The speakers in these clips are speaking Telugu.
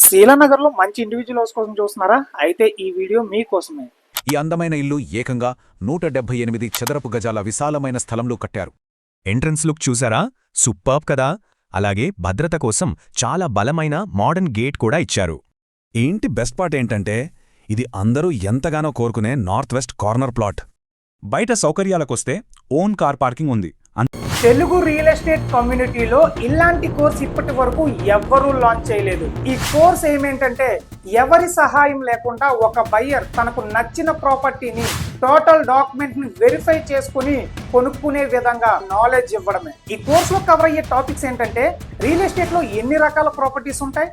శీలానగర్లో మంచి ఇండివిజువల్ హౌస్ కోసం చూస్తున్నారా? అయితే ఈ వీడియో మీకోసమే. ఈ అందమైన ఇల్లు ఏకంగా 178 చదరపు గజాల విశాలమైన స్థలంలో కట్టారు. ఎంట్రన్స్ లుక్ చూసారా? సూపర్బ్ కదా. అలాగే భద్రత కోసం చాలా బలమైన మోడర్న్ గేట్ కూడా ఇచ్చారు. ఏంటి బెస్ట్ పార్ట్ ఏంటంటే ఇది అందరూ ఎంతగానో కోరుకునే నార్త్ వెస్ట్ కార్నర్ ప్లాట్. బయట సౌకర్యాలకొస్తే ఓన్ కార్ పార్కింగ్ ఉంది. తెలుగు రియల్ ఎస్టేట్ కమ్యూనిటీలో ఇలాంటి కోర్స్ ఇప్పటి వరకు ఎవ్వరూ లాంచ్ చేయలేదు. ఈ కోర్స్ ఏమేంటంటే ఎవరి సహాయం లేకుండా ఒక బయ్యర్ తనకు నచ్చిన ప్రాపర్టీని టోటల్ డాక్యుమెంట్ ని వెరిఫై చేసుకుని కొనుక్కునే విధంగా నాలెడ్జ్ ఇవ్వడమే. ఈ కోర్స్ లో కవర్ అయ్యే టాపిక్స్ ఏంటంటే రియల్ ఎస్టేట్ లో ఎన్ని రకాల ప్రాపర్టీస్ ఉంటాయి,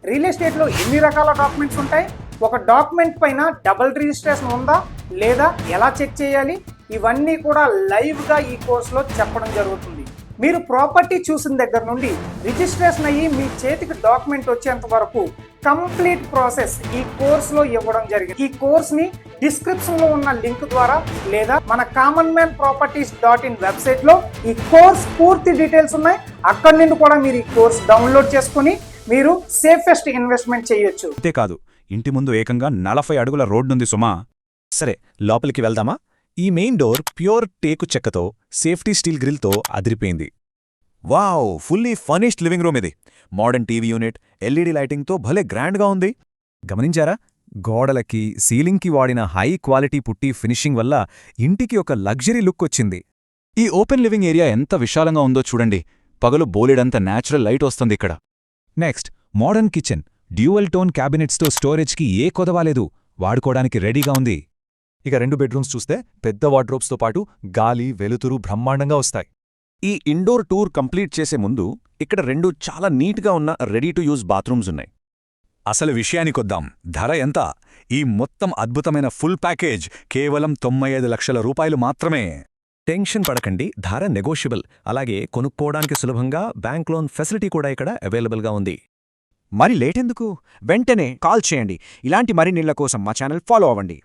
రియల్ ఎస్టేట్ లో ఎన్ని రకాల డాక్యుమెంట్స్ ఉంటాయి, ఒక డాక్యుమెంట్ పైన డబుల్ రిజిస్ట్రేషన్ ఉందా లేదా ఎలా చెక్ చేయాలి, ఇవన్నీ కూడా లైవ్ గా ఈ కోర్సులో చెప్పడం జరుగుతుంది. మీరు ప్రాపర్టీ చూసిన దగ్గర నుండి రిజిస్ట్రేషన్ అయ్యి మీ చేతికి డాక్యుమెంట్ వచ్చేంత వరకు కంప్లీట్ ప్రాసెస్ ఈ కోర్సులో ఇవ్వడం జరిగింది. ఈ కోర్స్ ని డిస్క్రిప్షన్ లో ఉన్న లింక్ ద్వారా లేదా మన commonmanproperties.in వెబ్సైట్ లో ఈ కోర్స్ పూర్తి డీటెయిల్స్ ఉన్నాయి. అక్కడి నుండి కూడా మీరు ఈ కోర్స్ డౌన్లోడ్ చేసుకుని మీరు సేఫెస్ట్ ఇన్వెస్ట్మెంట్ చేయొచ్చు. అంతేకాదు, ఇంటి ముందు ఏకంగా 40 అడుగుల రోడ్డుంది సుమా. సరే, లోపలికి వెళ్దామా? ఈ మెయిన్ డోర్ ప్యూర్ టేకు చెక్కతో సేఫ్టీ స్టీల్ గ్రిల్తో అదిరిపోయింది. Wow, fully furnished living room ఇది. మోడర్న్ టీవీ యూనిట్, ఎల్ఈడీ లైటింగ్తో భలే గ్రాండ్గా ఉంది. గమనించారా? గోడలకి సీలింగ్కి వాడిన హై క్వాలిటీ పుట్టి ఫినిషింగ్ వల్ల ఇంటికి ఒక లగ్జరీ లుక్ వచ్చింది. ఈ ఓపెన్ లివింగ్ ఏరియా ఎంత విశాలంగా ఉందో చూడండి. పగలు బోలెడంత న్యాచురల్ లైట్ వస్తుంది ఇక్కడ. Next, modern kitchen. Dual tone క్యాబినెట్స్తో స్టోరేజ్కి ఏ కొదవాలేదు, వాడుకోవడానికి రెడీగా ఉంది. ఇక 2 బెడ్రూమ్స్ చూస్తే పెద్ద వార్డ్రోబ్స్తో పాటు గాలి, వెలుతురు బ్రహ్మాండంగా వస్తాయి. ఈ ఇండోర్ టూర్ కంప్లీట్ చేసే ముందు ఇక్కడ 2 చాలా నీట్గా ఉన్న రెడీ టు యూజ్ బాత్రూమ్స్ ఉన్నాయి. అసలు విషయానికొద్దాం. ధర ఎంత? ఈ మొత్తం అద్భుతమైన ఫుల్ ప్యాకేజ్ కేవలం 95 లక్షల రూపాయలు మాత్రమే. టెన్షన్ పడకండి, ధర నెగోషియబుల్. అలాగే కొనుక్కోవడానికి సులభంగా బ్యాంక్ లోన్ ఫెసిలిటీ కూడా ఇక్కడ అవైలబుల్గా ఉంది. మరి లేటెందుకు? వెంటనే కాల్ చేయండి. ఇలాంటి మరిన్నిళ్ల కోసం మా ఛానల్ ఫాలో అవ్వండి.